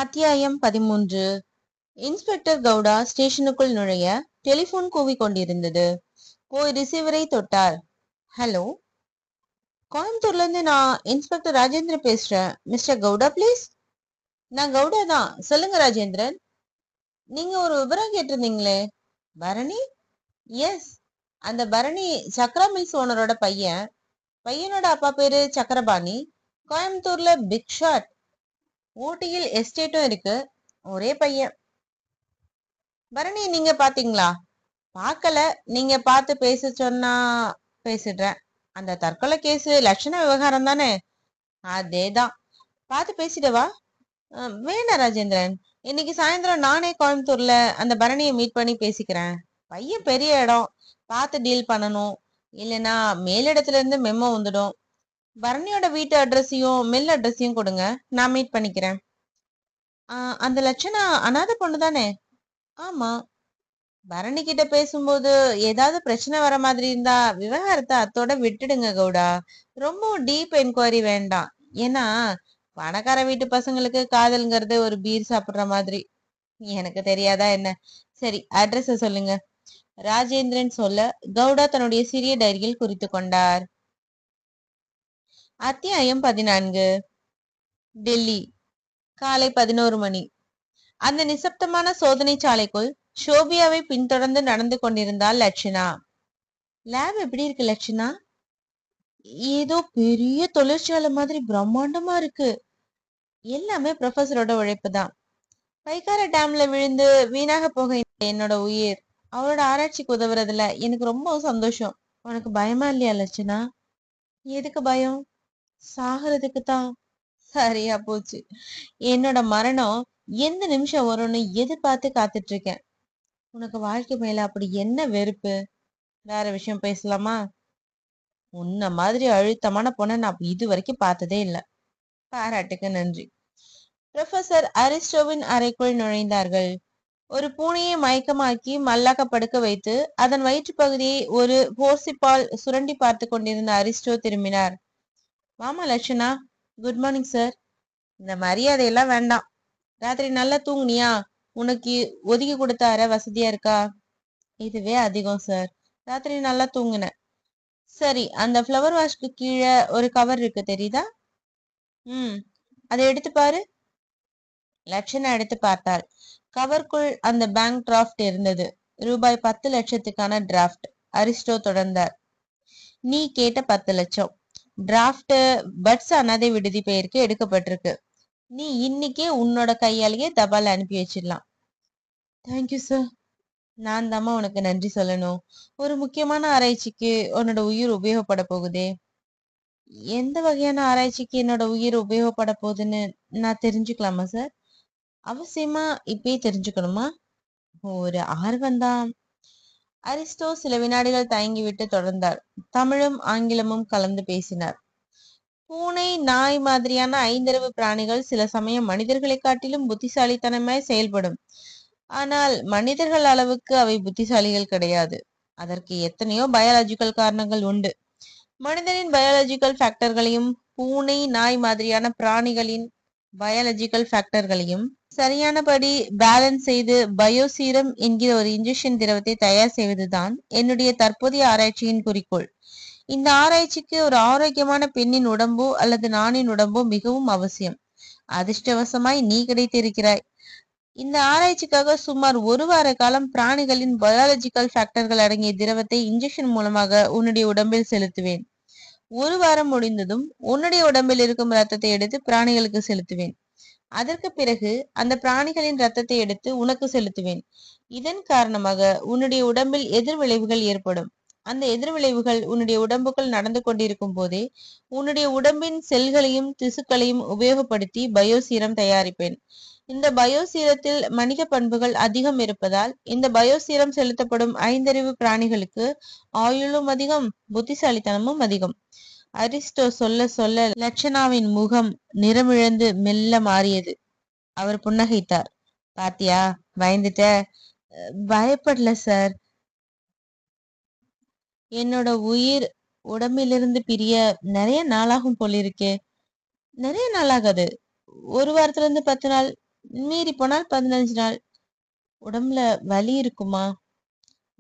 அத்தியாயம் 13. இன்ஸ்பெக்டர் கவுடா ஸ்டேஷனுக்குள் நுழைய டெலிபோன் கூவிக் கொண்டிருந்தது. போய் ரிசீவரை தொட்டார். ஹலோ, கோயம்புத்தூர்ல இருந்து நான் இன்ஸ்பெக்டர் ராஜேந்திரன் பேசுறேன். Mister Gowda please. நான் கவுடா தான். சொல்லுங்க ராஜேந்திரன். நீங்க ஒரு விவரம் கேட்டிருந்தீங்களே. பரணி? எஸ், அந்த பரணி சக்ரா மில்ஸ் ஓனரோட பையன். பையனோட அப்பா பேரு சக்கரபாணி. கோயம்புத்தூர்ல பிக் ஷாட். ஊட்டியில் எஸ்டேட்டும் இருக்கு. ஒரே பையன். பரணி நீங்க பாத்தீங்களா? பார்க்கல. நீங்க பார்த்து பேச சொன்னா பேசிடுறேன். அந்த தற்கொலை கேஸ் லட்சண விவகாரம் தானே? அதேதான். பார்த்து பேசிடவா? வேணாம் ராஜேந்திரன். இன்னைக்கு சாயந்தரம் நானே கோயம்புத்தூர்ல அந்த பரணியை மீட் பண்ணி பேசிக்கிறேன். பையன் பெரிய இடம், பார்த்து டீல் பண்ணணும். இல்லைன்னா மேலிடத்துல இருந்து மெமோ வந்துடும். பரணியோட வீட்டு அட்ரஸையும் மில் அட்ரஸையும் கொடுங்க, நான் மீட் பண்ணிக்கிறேன். அந்த லட்சணா அனாதை பொண்ணு தானே? ஆமா. பரணி கிட்ட பேசும்போது ஏதாவது பிரச்சனை வர மாதிரி இருந்தா விவகாரத்தை அத்தோட விட்டுடுங்க கவுடா. ரொம்ப டீப் என்கொயரி வேண்டாம். ஏன்னா பணக்கார வீட்டு பசங்களுக்கு காதல்ங்கிறது ஒரு பீர் சாப்பிடுற மாதிரி. எனக்கு தெரியாதா என்ன? சரி, அட்ரஸ் சொல்லுங்க. ராஜேந்திரன் சொல்ல கவுடா தன்னுடைய சிறிய டைரியில் குறித்து கொண்டார். அத்தியாயம் 14. டெல்லி, காலை 11 மணி. அந்த நிசப்தமான சோதனை சாலைக்குள் ஷோபியாவை பின்தொடர்ந்து நடந்து கொண்டிருந்தாள் லட்சணா. லேப் எப்படி இருக்கு லட்சணா? ஏதோ பெரிய தொழிற்சாலை மாதிரி பிரம்மாண்டமா இருக்கு. எல்லாமே ப்ரொஃபஸரோட உழைப்பு தான். பைக்கார டேம்ல விழுந்து வீணாக போக என்னோட உயிர். அவரோட ஆராய்ச்சிக்கு உதவுறதுல எனக்கு ரொம்ப சந்தோஷம். உனக்கு பயமா இல்லையா லட்சணா? எதுக்கு பயம்? சாகிறதுக்கு தான். சரியா போச்சு. என்னோட மரணம் எந்த நிமிஷம் வரும்னு எதிர்பார்த்து காத்துட்டு இருக்கேன். உனக்கு வாழ்க்கை மேல அப்படி என்ன வெறுப்பு? வேற விஷயம் பேசலாமா? உன்ன மாதிரி அழுத்தமான பொண்ணை நான் இது வரைக்கும் பார்த்ததே இல்லை. பாராட்டுக்கு நன்றி. ப்ரொஃபசர் அரிஸ்டோவின் அறைக்குள் நுழைந்தார்கள். ஒரு பூனையை மயக்கமாக்கி மல்லாக்க படுக்க வைத்து அதன் வயிற்று பகுதியை ஒரு போர்சிப்பால் சுரண்டி பார்த்து கொண்டிருந்த அரிஸ்டோ திரும்பினார். வாமா லட்சணா. Good morning sir. இந்த மரியாதையெல்லாம் வேண்டாம். ராத்திரி நல்லா தூங்குனியா? உனக்கு ஒதுக்கி கொடுத்த அறை வசதியா இருக்கா? இதுவே அதிகம் சார். ராத்திரி நல்லா தூங்குனேன். சரி, அந்த ஃப்ளவர் வாஷ்க்கு கீழே ஒரு கவர் இருக்கு, தெரியுதா? அதை எடுத்து பாரு. லட்சணா எடுத்து பார்த்தாள். கவர்க்குள் அந்த பேங்க் டிராஃப்ட் இருந்தது. ரூபாய் 10 லட்சத்துக்கான டிராஃப்ட். அரிஸ்டோ தொடர்ந்தார். நீ கேட்ட 10 லட்சம் டிராஃப்ட் பட்ஸ் அனாதை விடுதி பெயருக்கு எடுக்கப்பட்டிருக்கு. நீ இன்னைக்கே உன்னோட கையாலேயே தபால் அனுப்பி வச்சிடலாம். Thank you sir. நான் தாமா உனக்கு நன்றி சொல்லணும். ஒரு முக்கியமான ஆராய்ச்சிக்கு உன்னோட உயிர் உபயோகப்பட போகுதே. எந்த வகையான ஆராய்ச்சிக்கு என்னோட உயிர் உபயோகப்பட போகுதுன்னு நான் தெரிஞ்சுக்கலாமா சார்? அவசியமா இப்பயே தெரிஞ்சுக்கணுமா? ஒரு ஆர்வம்தான். அரிஸ்டோ சில வினாடிகள் தயங்கிவிட்டு தொடர்ந்தார். தமிழும் ஆங்கிலமும் கலந்து பேசினார். பூனை, நாய் மாதிரியான ஐந்தறிவு பிராணிகள் சில சமயம் மனிதர்களை காட்டிலும் புத்திசாலித்தனமாய் செயல்படும். ஆனால் மனிதர்கள் அளவுக்கு அவை புத்திசாலிகள் கிடையாது. அதற்கு எத்தனையோ பயாலஜிக்கல் காரணங்கள் உண்டு. மனிதனின் பயாலஜிக்கல் ஃபேக்டர்களையும் பூனை, நாய் மாதிரியான பிராணிகளின் பயாலஜிக்கல் ஃபேக்டர்களையும் சரியானபடி பேலன்ஸ் செய்து பயோசீரம் என்கிற ஒரு இன்ஜெக்ஷன் திரவத்தை தயார் செய்வதுதான் என்னுடைய தற்போதைய ஆராய்ச்சியின் குறிக்கோள். இந்த ஆராய்ச்சிக்கு ஒரு ஆரோக்கியமான பெண்ணின் உடம்போ அல்லது நானின் உடம்போ மிகவும் அவசியம். அதிர்ஷ்டவசமாய் நீ கிடைத்திருக்கிறாய். இந்த ஆராய்ச்சிக்காக சுமார் 1 வார காலம் பிராணிகளின் பயாலஜிக்கல் ஃபேக்டர்கள் அடங்கிய திரவத்தை இன்ஜெக்ஷன் மூலமாக உன்னுடைய உடம்பில் செலுத்துவேன். 1 வாரம் முடிந்ததும் உன்னுடைய உடம்பில் இருக்கும் ரத்தத்தை எடுத்து பிராணிகளுக்கு செலுத்துவேன். அதற்கு பிறகு அந்த பிராணிகளின் ரத்தத்தை எடுத்து உனக்கு செலுத்துவேன். இதன் காரணமாக உன்னுடைய உடம்பில் எதிர்விளைவுகள் ஏற்படும். அந்த எதிர்விளைவுகள் உன்னுடைய உடம்புக்குள் நடந்து கொண்டிருக்கும் போதே உன்னுடைய உடம்பின் செல்களையும் திசுக்களையும் உபயோகப்படுத்தி பயோசீரம் தயாரிப்பேன். இந்த பயோசீரத்தில் மனித பண்புகள் அதிகம் இருப்பதால் இந்த பயோசீரம் செலுத்தப்படும் ஐந்தறிவு பிராணிகளுக்கு ஆயுளும் அதிகம், புத்திசாலித்தனமும் அதிகம். அரிஸ்டோ சொல்ல சொல்ல லட்சணாவின் முகம் நிறமிழந்து மெல்ல மாறியது. அவர் புன்னகைத்தார். பாத்தியா, பயந்துட்ட? பயப்படல சார். என்னோட உயிர் உடம்பிலிருந்து பிரிய நிறைய நாளாகும் போலிருக்கே. நிறைய நாளாகாது. 1 வாரத்துல இருந்து 10 நாள். மீறி போனால் 15 நாள். உடம்புல வலி இருக்குமா?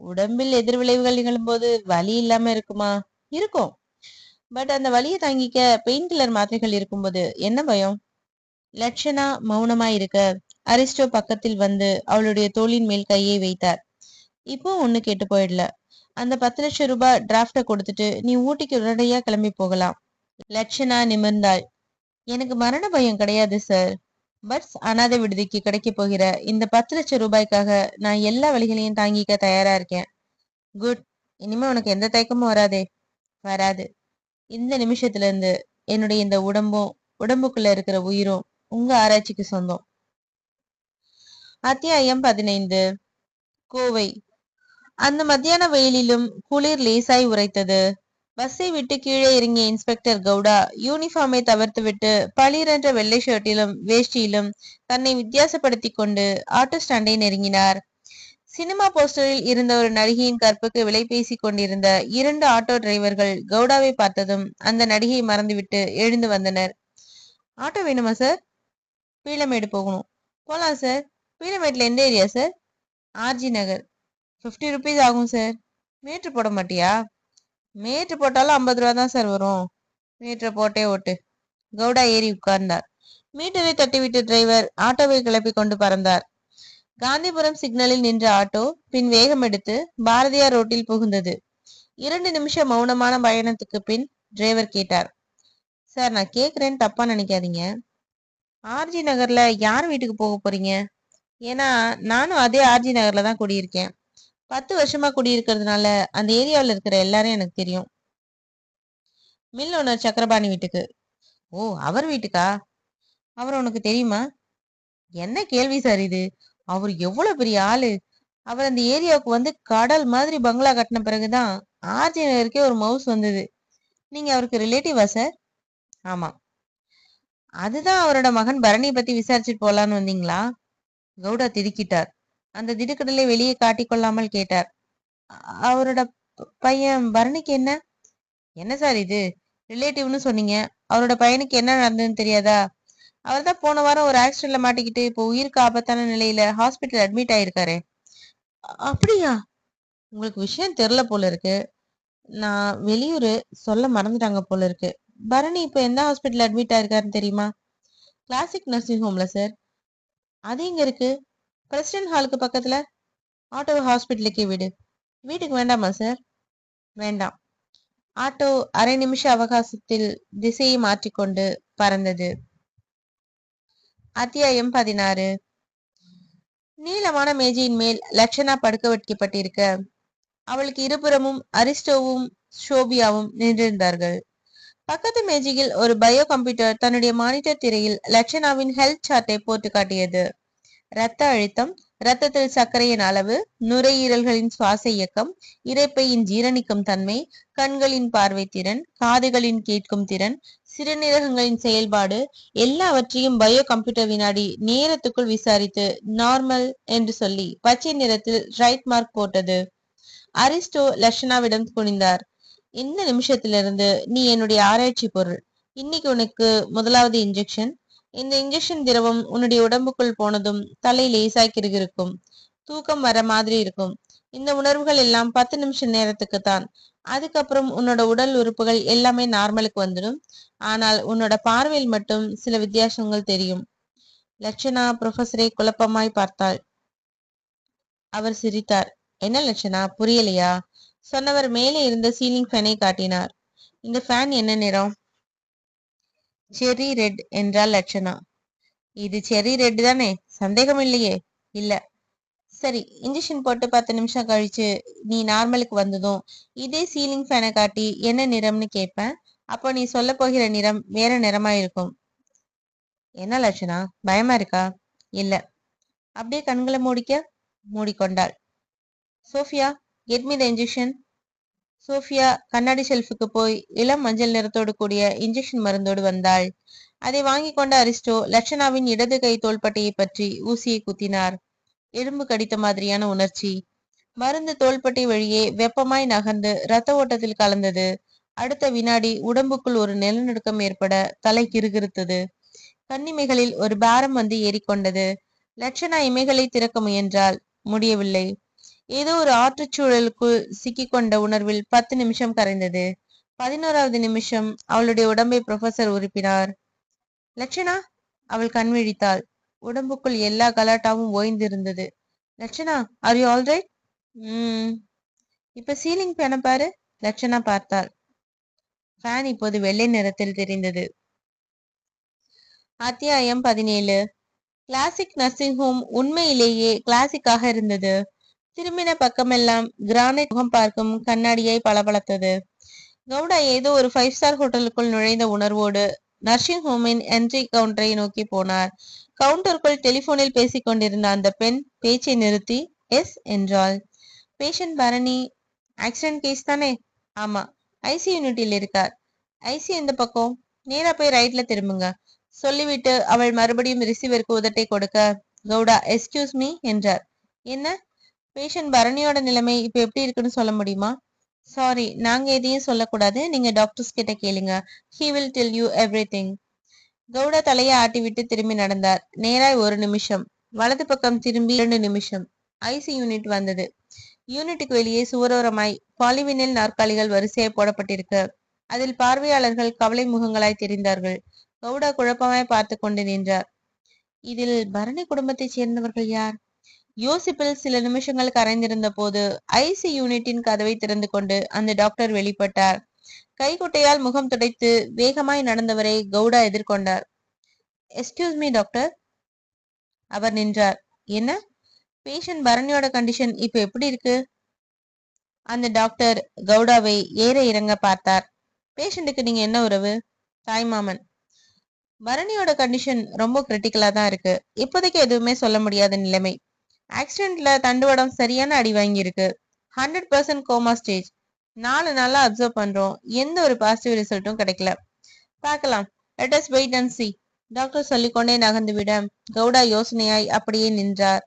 உடம்பில் எதிர்விளைவுகள் நிகழும்போது வலி இல்லாம இருக்குமா? இருக்கும். பட் அந்த வலியை தாங்கிக்க பெயின் கில்லர் மாத்திரைகள் இருக்கும்போது என்ன பயம்? லட்சணா மௌனமா இருக்க அரிஸ்டோ பக்கத்தில் வந்து அவளுடைய தோளின் மேல் கையை வைத்தார். இப்போ ஒண்ணு கேட்டு போயிடல. அந்த 10 லட்சம் ரூபாய் டிராப்ட கொடுத்துட்டு நீ ஊட்டிக்கு உடனடியா கிளம்பி போகலாம். லட்சணா நிமிர்ந்தாள். எனக்கு மரண பயம் கிடையாது சார். பட்ஸ் அனாதை விடுதிக்கு கிடைக்க போகிற இந்த 10 லட்சம் ரூபாய்க்காக நான் எல்லா வழிகளையும் தாங்கிக்க தயாரா இருக்கேன். குட். இனிமே உனக்கு எந்த தயக்கமும் வராதே. வராது. இந்த நிமிஷத்துல இருந்து என்னுடைய இந்த உடம்பும் உடம்புக்குள்ள இருக்கிற உயிரும் உங்க ஆராய்ச்சிக்கு சொந்தம். அத்தியாயம் 15. கோவை. அந்த மத்தியான வெயிலிலும் குளிர் லேசாய் உரைத்தது. பஸ்ஸை விட்டு கீழே இறங்கிய இன்ஸ்பெக்டர் கவுடா யூனிஃபார்மை தவிர்த்துவிட்டு பளிரென்ற வெள்ளை ஷர்ட்டிலும் வேஷ்டியிலும் தன்னை வித்தியாசப்படுத்தி கொண்டு ஆட்டோ ஸ்டாண்டை நெருங்கினார். சினிமா போஸ்டரில் இருந்த ஒரு நடிகையின் கற்புக்கு விலை பேசிக் கொண்டிருந்த 2 ஆட்டோ டிரைவர்கள் கவுடாவை பார்த்ததும் அந்த நடிகை மறந்துவிட்டு எழுந்து வந்தனர். ஆட்டோ வேணுமா சார்? பீளமேடு போகணும். போலாம் சார். பீளமேட்ல எந்த ஏரியா சார்? ஆர்ஜி நகர். 50 ருபீஸ் ஆகும் சார். மீட்ரு போட மாட்டியா? மீட்ரு போட்டாலும் 50 ரூபா தான் சார் வரும். மீட்டரை போட்டே ஓட்டு. கவுடா ஏறி உட்கார்ந்தார். மீட்டரை தட்டிவிட்டு டிரைவர் ஆட்டோவை கிளப்பி கொண்டு பறந்தார். காந்திபுரம் சிக்னலில் நின்ற ஆட்டோ பின் வேகம் எடுத்து பாரதியார் ரோட்டில் புகுந்தது. 2 நிமிஷம் மௌனமான பயணத்துக்கு பின் டிரைவர் கேட்டார். சார், நான் கேக்குறேன்னு தப்பா நினைக்காதீங்க. ஆர்ஜி நகர்ல யார் வீட்டுக்கு போக போறீங்க? ஏன்னா நானும் அதே ஆர்ஜி நகர்ல தான் குடியிருக்கேன். 10 வருஷமா குடியிருக்கிறதுனால அந்த ஏரியாவில் இருக்கிற எல்லாரும் எனக்கு தெரியும். மில் ஓனர் சக்கரபாணி வீட்டுக்கு. ஓ, அவர் வீட்டுக்கா? அவர் உனக்கு தெரியுமா? என்ன கேள்வி சார் இது? அவர் எவ்வளவு பெரிய ஆளு! அவர் அந்த ஏரியாவுக்கு வந்து கடல் மாதிரி பங்களா கட்டின பிறகுதான் ஆர்ஜி நகருக்கே ஒரு மவுஸ் வந்தது. நீங்க அவருக்கு ரிலேட்டிவா சார்? ஆமா. அதுதான் அவரோட மகன் பரணியை பத்தி விசாரிச்சுட்டு போலான்னு வந்தீங்களா? கவுடா திடுக்கிட்டார். அந்த திடுக்கடலை வெளியே காட்டிக்கொள்ளாமல் கேட்டார். அவரோட பையன் பரணிக்கு என்ன? என்ன சார் இது? ரிலேட்டிவ்னு சொன்னீங்க. அவரோட பையனுக்கு என்ன நடந்ததுன்னு தெரியாதா? அவர் தான் போன வாரம் ஒரு ஆக்சிடென்ட்ல மாட்டிக்கிட்டு இப்போ உயிருக்கு ஆபத்தான நிலையில ஹாஸ்பிட்டல் அட்மிட் ஆயிருக்காரு. அப்படியா? உங்களுக்கு விஷயம் தெரியல போல இருக்கு. நான் வெளியூரு, சொல்ல மறந்துட்டாங்க போல இருக்கு. பரணி இப்ப எந்த ஹாஸ்பிட்டல் அட்மிட் ஆயிருக்காருன்னு தெரியுமா? கிளாசிக் நர்சிங் ஹோம்ல சார். அது எங்க இருக்கு? பிரசிடென்ட் ஹாலுக்கு பக்கத்துல. ஆட்டோ ஹாஸ்பிட்டலுக்கே விடு. வீட்டுக்கு வேண்டாமா சார்? வேண்டாம். ஆட்டோ அரை நிமிஷ அவகாசத்தில் திசையை மாற்றிக்கொண்டு பறந்தது. அத்தியாயம் 16. நீளமான மேஜையின் மேல் லட்சணா படுக்க வைக்கப்பட்டிருக்க அவளுக்கு இருபுறமும் அரிஸ்டோவும் ஷோபியாவும் நின்றிருந்தார்கள். பக்கத்து மேஜையில் ஒரு பயோ கம்ப்யூட்டர் தன்னுடைய மானிட்டர் திரையில் லட்சணாவின் ஹெல்த் சார்ட்டை போட்டு காட்டியது. இரத்த அழுத்தம், இரத்தத்தில் சர்க்கரையின் அளவு, நுரையீரல்களின் சுவாச இயக்கம், இரைப்பையின் ஜீரணிக்கும் தன்மை, கண்களின் பார்வை திறன், காதுகளின் கேட்கும் திறன், சிறுநீரகங்களின் செயல்பாடு எல்லாவற்றையும் பயோ கம்ப்யூட்டர் வினாடி நேரத்துக்குள் விசாரித்து நார்மல் என்று சொல்லி பச்சை நிறத்தில் ரைட் மார்க் போட்டது. அரிஸ்டோ லட்சணாவிடம் குனிந்தார். இந்த நிமிஷத்திலிருந்து நீ என்னுடைய ஆராய்ச்சி பொருள். இன்னைக்கு உனக்கு முதலாவது இன்ஜெக்ஷன். இந்த இன்ஜெக்ஷன் திரவம் உன்னுடைய உடம்புக்குள் போனதும் தலை லேசாய் கிருகிருக்கும். தூக்கம் வர மாதிரி இருக்கும். இந்த உணர்வுகள் எல்லாம் 10 நிமிஷம் நேரத்துக்கு தான். அதுக்கப்புறம் உன்னோட உடல் உறுப்புகள் எல்லாமே நார்மலுக்கு வந்துடும். ஆனால் உன்னோட பார்வையில் மட்டும் சில வித்தியாசங்கள் தெரியும். லட்சணா ப்ரொஃபஸரை குழப்பமாய் பார்த்தாள். அவர் சிரித்தார். என்ன லட்சணா, புரியலையா? சொன்னவர் மேலே இருந்த சீலிங் ஃபேனை காட்டினார். இந்த ஃபேன் என்ன நிறம்? செர்ரி ரெட் என்றாள் லட்சணா. இது செர்ரி ரெட் தானே? சந்தேகம் இல்லையே. இல்ல. சரி, இன்ஜெக்ஷன் போட்டு 10 நிமிஷம் கழிச்சு நீ நார்மலுக்கு வந்ததும் இதே சீலிங் ஃபேனை காட்டி என்ன நிறம்னு கேட்பேன். அப்போ நீ சொல்ல போகிற நிறம் வேற நிறமா இருக்கும். என்ன லட்சணா, பயமா இருக்கா? இல்ல. அப்படியே கண்களை மூடிக்க. மூடிக்கொண்டாள். Sophia, get me the injection. Sophia கண்ணாடி ஷெல்ஃபுக்கு போய் இளம் மஞ்சள் நிறத்தோடு கூடிய இன்ஜெக்ஷன் மருந்தோடு வந்தாள். அதை வாங்கி கொண்ட அரிஸ்டோ லட்சணாவின் இடது கை தோள்பட்டையை பற்றி ஊசியை குத்தினார். எலும்பு கடித்த மாதிரியான உணர்ச்சி. மருந்து தோள்பட்டை வழியே வெப்பமாய் நகர்ந்து இரத்த ஓட்டத்தில் கலந்தது. அடுத்த வினாடி உடம்புக்குள் ஒரு நிலநடுக்கம் ஏற்பட தலை கிறுகிறுத்தது. கண்ணிமைகளில் ஒரு பாரம் வந்து ஏறிக்கொண்டது. லட்சணா இமைகளை திறக்க முயன்றாள். முடியவில்லை. ஏதோ ஒரு ஆற்றுச்சூழலுக்குள் சிக்கிக்கொண்ட உணர்வில் 10 நிமிஷம் கரைந்தது. 11வது நிமிஷம் அவளுடைய உடம்பை புரொஃபசர் உறுப்பினார். லட்சணா, அவள் கண் விழித்தாள். உடம்புக்குள் எல்லா கலாட்டாவும் ஓய்ந்திருந்தது. லட்சணா, ஆர் யூ ஆல்ரைட்? இப்ப சீலிங் ஃபேனை பாரு. லட்சணா பார்த்தாள். ஃபேன் இப்போது வெள்ளை நிறத்தில் தெரிந்தது. அத்தியாயம் 17. கிளாசிக் நர்சிங் ஹோம் உண்மையிலேயே கிளாசிக்காக இருந்தது. திரும்பின பக்கமெல்லாம் கிரானைட் முகம் பார்க்கும் கண்ணாடியாய் பளபளத்தது. கவுடா ஏதோ ஒரு 5 ஸ்டார் ஹோட்டலுக்குள் நுழைந்த உணர்வோடு நர்சிங் ஹோமின் என்ட்ரி கவுண்டரை நோக்கி போனார். கவுண்டருக்குள் டெலிபோனில் பேசிக் கொண்டிருந்த அந்த பெண் பேச்சை நிறுத்தி எஸ் என்றாள். பேஷண்ட் பரணி. ஆக்சிடென்ட் கேஸ் தானே? ஆமா. ஐசி யூனிட்டில் இருக்கார். ஐசி எந்த பக்கம்? நேரா போய் ரைட்ல திரும்புங்க சொல்லிவிட்டு அவள் மறுபடியும் ரிசீவருக்கு உதட்டை கொடுக்க கவுடா எஸ்கியூஸ் மீ என்றார். என்ன? பேஷண்ட் பரணியோட நிலைமை இப்ப எப்படி இருக்குன்னு சொல்ல முடியுமா? சாரி, நாங்க எதையும் சொல்லக்கூடாது. நீங்க டாக்டர்ஸ் கிட்ட கேளுங்க. He will tell you everything. Gowda தலையை ஆட்டிவிட்டு திரும்பி நடந்தார். நேராய் 1 நிமிஷம். வலது பக்கம் திரும்பி 2 நிமிஷம். ஐசி யூனிட் வந்தது. யூனிட்டுக்கு வெளியே சுவரோரமாய் பாலிவினில் நாற்காலிகள் வரிசையாய் போடப்பட்டிருக்கு. அதில் பார்வையாளர்கள் கவலை முகங்களாய் தெரிந்தார்கள். கவுடா குழப்பமாய் பார்த்து கொண்டு நின்றார். இதில் பரணி குடும்பத்தைச் சேர்ந்தவர்கள் யார்? யோசிப்பில் சில நிமிஷங்கள் கரைந்திருந்த போது ஐசி யூனிட்டின் கதவை திறந்து கொண்டு அந்த டாக்டர் வெளிப்பட்டார். கைக்குட்டையால் முகம் துடைத்து வேகமாய் நடந்தவரை கவுடா எதிர்கொண்டார். Excuse me doctor. அவர் நின்றார். என்ன? பேஷண்ட் பரணியோட கண்டிஷன் இப்ப எப்படி இருக்கு? அந்த டாக்டர் கவுடாவை ஏற இறங்க பார்த்தார். பேஷண்ட்டுக்கு நீங்க என்ன உறவு? தாய்மாமன். பரணியோட கண்டிஷன் ரொம்ப கிரிட்டிக்கலா தான் இருக்கு. இப்போதைக்கு எதுவுமே சொல்ல முடியாத நிலைமை. ஆக்சிடென்ட்ல தண்டுவடம் சரியான அடி வாங்கியிருக்கு. 100% கோமா ஸ்டேஜ். 4 நாளா அப்சர்வ் பண்றோம். எந்த ஒரு பாசிட்டிவ் ரிசல்ட்டும் கிடைக்கல. பார்க்கலாம். Let us wait and see. Doctor சொல்லிக்கொண்டே நகர்ந்துவிட கவுடா யோசனையாய் அப்படியே நின்றார்.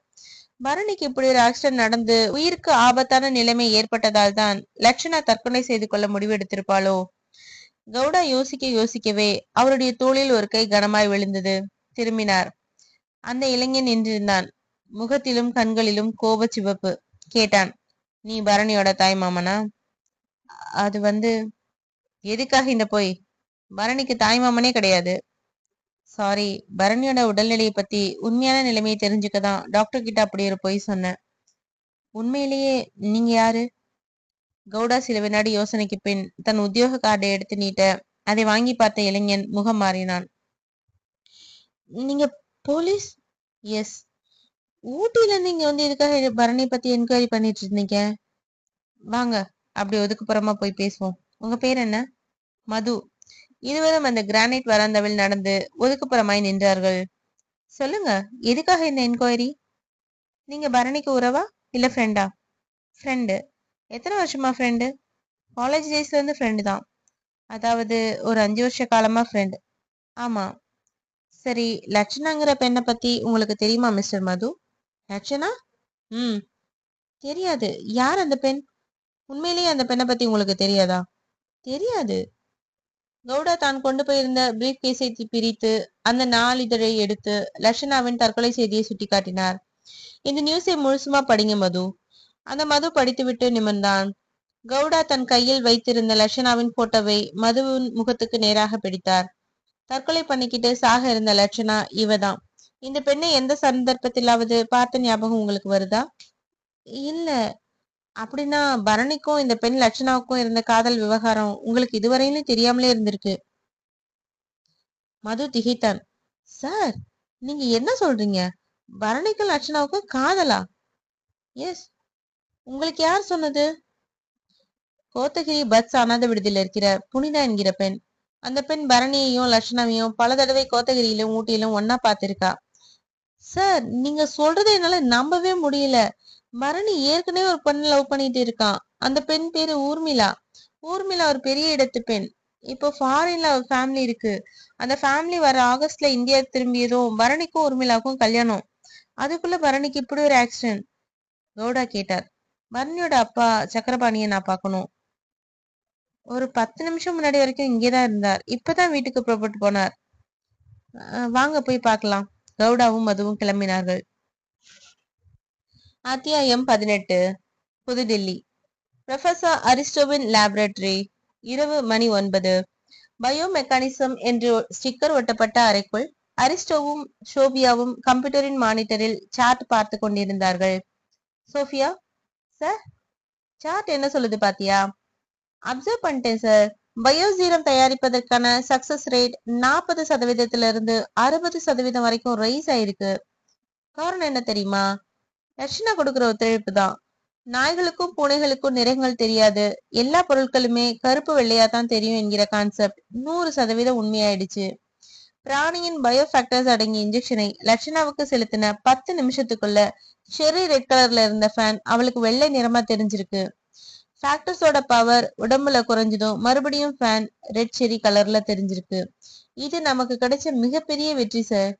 பரணிக்கு இப்படி ஒரு ஆக்சிடென்ட் நடந்து உயிருக்கு ஆபத்தான நிலைமை ஏற்பட்டதால் தான் லட்சணா தற்கொலை செய்து கொள்ள முடிவெடுத்திருப்பாளோ? கவுடா யோசிக்கவே அவருடைய தோளில் ஒரு கை கனமாய் விழுந்தது. திரும்பினார். அந்த இளைஞன் நின்றிருந்தான். முகத்திலும் கண்களிலும் கோப சிவப்பு. கேட்டான், நீ பரணியோட தாய் மாமனா? அது எதுக்காக இந்த போய்? பரணிக்கு தாய் மாமனே கிடையாது. சாரி, பரணியோட உடல்நிலையை பத்தி உண்மையான நிலைமையை தெரிஞ்சுக்கதான் டாக்டர் கிட்ட அப்படி ஒரு பொய் சொன்னேன். உண்மையிலேயே நீங்க யாரு? கவுடா சில வினாடி யோசனைக்கு பின் தன் உத்தியோக கார்டை எடுத்து நீட்ட அதை வாங்கி பார்த்த இளைஞன் முகம் மாறினான். நீங்க போலீஸ்? எஸ். ஊட்டில நீங்க இதுக்காக பரணி பத்தி என்கொயரி பண்ணிட்டு இருந்தீங்க. வாங்க, அப்படி ஒதுக்குப்புறமா போய் பேசுவோம். உங்க பேர் என்ன? மது. இருவரும் அந்த கிரானைட் வராந்தாவில் நடந்து ஒதுக்குப்புறமாய் நின்றார்கள். சொல்லுங்க, எதுக்காக இந்த என்கொயரி? நீங்க பரணிக்கு உறவா இல்ல ஃப்ரெண்டா? ஃப்ரெண்டு. எத்தனை வருஷமா ஃப்ரெண்டு? காலேஜ் டேஸ்ல இருந்து ஃப்ரெண்டு தான். அதாவது ஒரு 5 வருஷ காலமா ஃப்ரெண்டு. ஆமா. சரி, லட்சணாங்கிற பெண்ணை பத்தி உங்களுக்கு தெரியுமா மிஸ்டர் மது? லட்சணா? தெரியாது. யார் அந்த பெண்? உண்மையிலேயே அந்த பெண்ணை பத்தி உங்களுக்கு தெரியாதா? தெரியாது. கவுடா தான் கொண்டு போயிருந்த பிரீஃப் கேஸை பிரித்து அந்த நாளிதழை எடுத்து லட்சணாவின் தற்கொலை செய்தியை சுட்டிக்காட்டினார். இந்த நியூஸை முழுசுமா படிங்க மது. அந்த மது படித்துவிட்டு நிமிர்ந்தான். கவுடா தன் கையில் வைத்திருந்த லட்சணாவின் போட்டோவை மதுவின் முகத்துக்கு நேராக பிடித்தார். தற்கொலை பண்ணிக்கிட்டு சாக இருந்த லட்சணா இவதான். இந்த பெண்ணை எந்த சந்தர்ப்பத்திலாவது பார்த்த ஞாபகம் உங்களுக்கு வருதா? இல்ல. அப்படின்னா பரணிக்கும் இந்த பெண் லட்சணாவுக்கும் இருந்த காதல் விவகாரம் உங்களுக்கு இதுவரையிலும் தெரியாமலே இருந்திருக்கு. மது திகைத்தான். சார், நீங்க என்ன சொல்றீங்க? பரணிக்கும் லட்சணாவுக்கும் காதலா? எஸ். உங்களுக்கு யார் சொன்னது? கோத்தகிரி பத்ஸ் அனாத விடுதியில் இருக்கிற புனிதா என்கிற பெண். அந்த பெண் பரணியையும் லட்சணாவையும் பல தடவை கோத்தகிரியிலும் ஊட்டியிலும் ஒன்னா பார்த்திருக்கா. சார், நீங்க சொல்றதை என்னால நம்பவே முடியல. பரணி ஏற்கனவே ஒரு பெண் லவ் பண்ணிட்டு இருக்கான். அந்த பெண் பேரு ஊர்மிளா. ஊர்மிளா ஒரு பெரிய இடத்து பெண். இப்போ ஃபாரின்ல ஒரு ஃபேமிலி இருக்கு. அந்த ஃபேமிலி வர ஆகஸ்ட்ல இந்தியா திரும்பியதும் பரணிக்கும் ஊர்மிளாவுக்கும் கல்யாணம். அதுக்குள்ள பரணிக்கு இப்படி ஒரு ஆக்சிடென்ட். கவுடா கேட்டார். பரணியோட அப்பா சக்கரபாணியை நான் பார்க்கணும். ஒரு 10 நிமிஷம் முன்னாடி வரைக்கும் இங்கேதான் இருந்தார். இப்பதான் வீட்டுக்கு புறப்பட்டு போனார். வாங்க போய் பார்க்கலாம். கவுடாவும் மதுவும் கிளம்பினார்கள். அத்தியாயம் 18. புதுடில்லி. புரொஃபசர் அரிஸ்டோவின் லேபரட்டரி. இரவு மணி 9. பயோ மெக்கானிசம் என்று ஸ்டிக்கர் ஒட்டப்பட்ட அறைக்குள் அரிஸ்டோவும் ஷோபியாவும் கம்ப்யூட்டரின் மானிட்டரில் சார்ட் பார்த்து கொண்டிருந்தார்கள். சோஃபியா, சார், சார்ட் என்ன சொல்லுது பாத்தியா? அப்சர்வ் பண்ணிட்டேன் சார். பயோசீரம் தயாரிப்பதற்கான சக்சஸ் ரேட் 40% 60% வரைக்கும் ரைஸ் ஆயிருக்கு. காரணம் என்ன தெரியுமா? லட்சணா கொடுக்கிற ஒத்துழைப்பு தான். நாய்களுக்கும் பூனைகளுக்கும் நிறங்கள் தெரியாது, எல்லா பொருட்களுமே கருப்பு வெள்ளையா தான் தெரியும் என்கிற கான்செப்ட் 100% உண்மையாயிடுச்சு. பிராணியின் பயோஃபேக்டர்ஸ் அடங்கிய இன்ஜெக்ஷனை லட்சணாவுக்கு செலுத்தின 10 நிமிஷத்துக்குள்ள ஷெர்ரி ரெட் கலர்ல இருந்த ஃபேன் அவளுக்கு வெள்ளை நிறமா தெரிஞ்சிருக்கு. ஃபேக்டர்ஸோட பவர் உடம்புல குறைஞ்சதும் மறுபடியும் ஃபேன் ரெட் செரி கலர்ல தெரிஞ்சிருக்கு. இது நமக்கு கிடைச்ச மிகப்பெரிய வெற்றி சார்.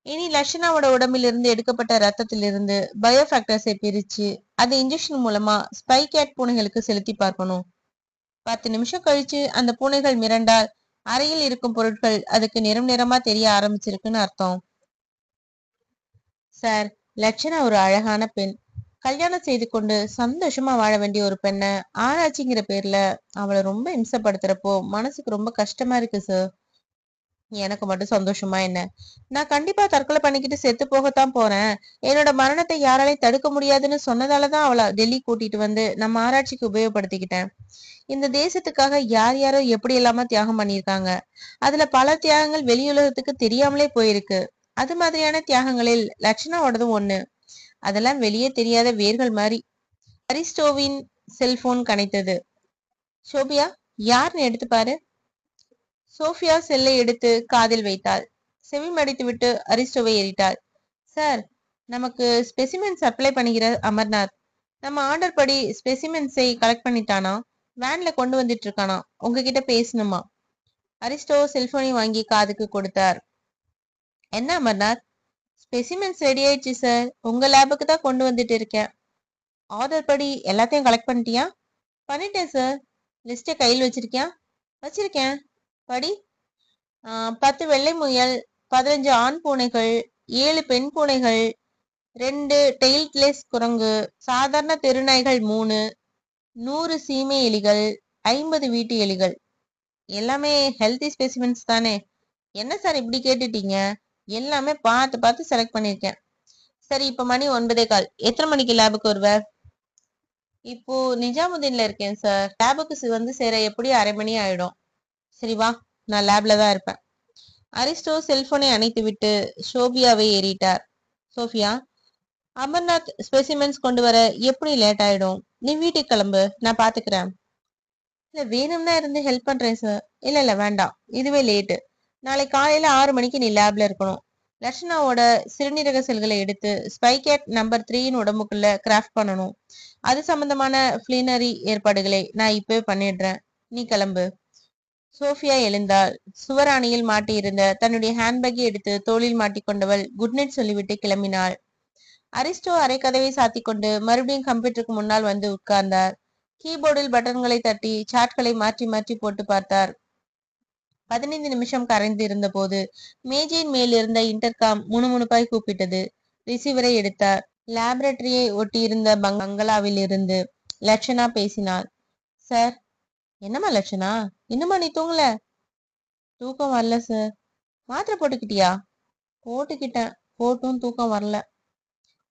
இனி லட்சணாவோட உடம்பிலிருந்து எடுக்கப்பட்ட ரத்தத்திலிருந்து பயோஃபேக்டர்ஸை பிரிச்சு அதை இன்ஜெக்ஷன் மூலமா ஸ்பை கேட் பூனைகளுக்கு செலுத்தி பார்க்கணும். 10 நிமிஷம் கழிச்சு அந்த பூனைகள் மிரண்டால் அறையில் இருக்கும் பொருட்கள் அதுக்கு நிறமா தெரிய ஆரம்பிச்சிருக்குன்னு அர்த்தம். சார், லட்சணா ஒரு அழகான பெண். கல்யாணம் செய்து கொண்டு சந்தோஷமா வாழ வேண்டிய ஒரு பெண்ணை ஆராய்ச்சிங்கிற பேர்ல அவளை ரொம்ப இம்சப்படுத்துறப்போ மனசுக்கு ரொம்ப கஷ்டமா இருக்கு சார். எனக்கு மட்டும் சந்தோஷமா என்ன? நான் கண்டிப்பா தற்கொலை பண்ணிக்கிட்டு செத்து போகத்தான் போறேன். என்னோட மரணத்தை யாராலையும் தடுக்க முடியாதுன்னு சொன்னதாலதான் அவளை டெல்லி கூட்டிட்டு வந்து நம்ம ஆராய்ச்சிக்கு உபயோகப்படுத்திக்கிட்டேன். இந்த தேசத்துக்காக யார் யாரோ எப்படி எல்லாமா தியாகம் பண்ணியிருக்காங்க. அதுல பல தியாகங்கள் வெளியுலகத்துக்கு தெரியாமலே போயிருக்கு. அது மாதிரியான தியாகங்களில் லட்சணாவோடதும் ஒண்ணு. அதெல்லாம் வெளியே தெரியாத வேர்கள் மாதிரி. அரிஸ்டோவின் செல்போன் கனைத்தது. சோபியா, யாருன்னு எடுத்து பாரு. சோஃபியா செல்லை எடுத்து காதில் வைத்தாள். செவி மடித்து விட்டு அரிஸ்டோவை ஏறிட்டாள். சார், நமக்கு ஸ்பெசிமென் சப்ளை பண்ணுகிற அமர்நாத். நம்ம ஆர்டர் படி ஸ்பெசிமென்ஸை கலெக்ட் பண்ணிட்டானா? வேன்ல கொண்டு வந்துட்டு இருக்கானா? உங்ககிட்ட பேசணுமா? அரிஸ்டோ செல்போனை வாங்கி காதுக்கு கொடுத்தார். என்ன அமர்நாத்? ஸ்பெசிமென்ஸ் ரெடி ஆயிடுச்சு சார். உங்க லேபுக்கு தான் கொண்டு வந்துட்டு இருக்கேன். ஆர்டர் படி எல்லாத்தையும் கலெக்ட் பண்ணிட்டியா? பண்ணிட்டேன் சார். லிஸ்ட கையில் வச்சிருக்கியா? வச்சிருக்கேன். படி. 10 வெள்ளை முயல், 15 ஆண் பூனைகள், 7 பெண் பூனைகள், 2 டெயில்ட்லெஸ் குரங்கு, சாதாரண தெருநாய்கள் 3, 100 சீமை எலிகள், 50 வீட்டு எலிகள். எல்லாமே ஹெல்தி ஸ்பெசிமென்ஸ் தானே? என்ன சார் இப்படி கேட்டுட்டீங்க? எல்லாமே பார்த்து பார்த்து செலக்ட் பண்ணிருக்கேன். சரி, இப்ப மணி 9:15. எத்தனை மணிக்கு லேபுக்கு வருவ? இப்போ நிஜாமுதீன்ல இருக்கேன் சார். லேபுக்கு வந்து சேர எப்படியும் 1/2 மணி ஆயிடும். சரி வா, நான் லேப்ல தான் இருப்பேன். அரிஸ்டோ செல்போனை அணைத்து விட்டு ஷோபியாவை ஏறிட்டார். சோஃபியா, அமர்நாத் ஸ்பெசிமென்ஸ் கொண்டு வர எப்படி லேட் ஆயிடும். நீ வீட்டுக்கு கிளம்பு, நான் பாத்துக்கிறேன். இல்ல, வேணும்னா இருந்து ஹெல்ப் பண்றேன் சார். இல்ல வேண்டாம், இதுவே லேட்டு. நாளை காலையில 6 மணிக்கு நீ லேப்ல இருக்கணும். லட்சணாவோட சிறுநீரக செல்களை எடுத்து ஸ்பைகேட் நம்பர் 3 உடம்புக்குள்ள கிராஃப்ட் பண்ணணும். அது சம்பந்தமான பிளினரி ஏற்பாடுகளை நான் இப்பவே பண்ணிடுறேன். நீ கிளம்பு. சோஃபியா எழுந்தாள். சுவராணியில் மாட்டியிருந்த தன்னுடைய ஹேண்ட்பேக்கை எடுத்து தோளில் மாட்டிக்கொண்டவள் குட் நைட் சொல்லிவிட்டு கிளம்பினாள். அரிஸ்டோ அரைக்கதவை சாத்தி கொண்டு மறுபடியும் கம்ப்யூட்டருக்கு முன்னால் வந்து உட்கார்ந்தார். கீபோர்டில் பட்டன்களை தட்டி சாட்களை மாற்றி மாற்றி போட்டு பார்த்தார். 15 நிமிஷம் கரைந்து இருந்த போது மேஜையின் மேல் இருந்த இன்டர்காம் முணுமுணுப்பாய் கூப்பிட்டது. ரிசீவரை எடுத்தார். லேபரட்டரியை ஒட்டியிருந்த பங்களாவில் இருந்து லட்சணா பேசினாள். சார். என்னம்மா லட்சணா, இன்னுமா நீ தூங்கல? தூக்கம் வரல சார். மாத்திரை போட்டுக்கிட்டியா? போட்டுக்கிட்டேன், போட்டும் தூக்கம் வரல.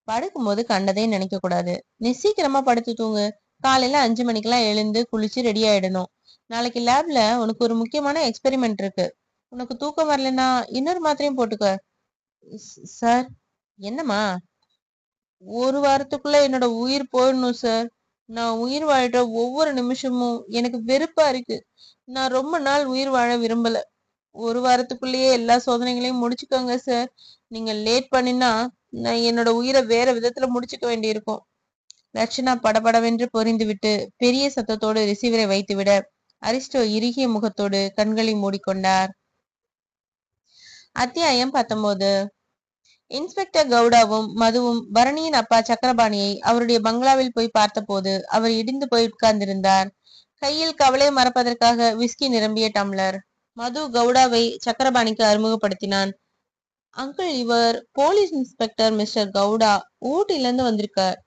படுக்கும்போது கண்டதே நினைக்க கூடாது. நீ சீக்கிரமா படுத்து தூங்கு. காலையில 5 மணிக்கெல்லாம் எழுந்து குளிச்சு ரெடி ஆயிடணும். நாளைக்கு லேப்ல உனக்கு ஒரு முக்கியமான எக்ஸ்பெரிமெண்ட் இருக்கு. உனக்கு தூக்கம் வரலன்னா இன்னொரு மாத்திரையும் போட்டுக்க. சார். என்னம்மா? ஒரு வாரத்துக்குள்ள என்னோட உயிர் போயிடணும் சார். நான் உயிர் வாழ்ற ஒவ்வொரு நிமிஷமும் எனக்கு வெறுப்பா இருக்கு. நான் ரொம்ப நாள் உயிர் வாழ விரும்பல. ஒரு வாரத்துக்குள்ளேயே எல்லா சோதனைகளையும் முடிச்சுக்கோங்க சார். நீங்க லேட் பண்ணினா நான் என்னோட உயிரை வேற விதத்துல முடிச்சுக்க வேண்டியிருக்கும். லட்சணா படபடவென்று பொறிந்து விட்டு பெரிய சத்தத்தோடு ரிசீவரை வைத்துவிட அரிஸ்டோ இறுகிய முகத்தோடு கண்களை மூடிக்கொண்டார். அத்தியாயம் 19. இன்ஸ்பெக்டர் கவுடாவும் மதுவும் பரணியின் அப்பா சக்கரபாணியை அவருடைய பங்களாவில் போய் பார்த்தபோது அவர் இடிந்து போய் உட்கார்ந்திருந்தார். கையில் கவலை மறப்பதற்காக விஸ்கி நிரம்பிய டம்ளர். மது கவுடாவை சக்கரபாணிக்கு அறிமுகப்படுத்தினான். அங்கிள், இவர் போலீஸ் இன்ஸ்பெக்டர் மிஸ்டர் கவுடா. ஊட்டில இருந்து வந்திருக்கார்.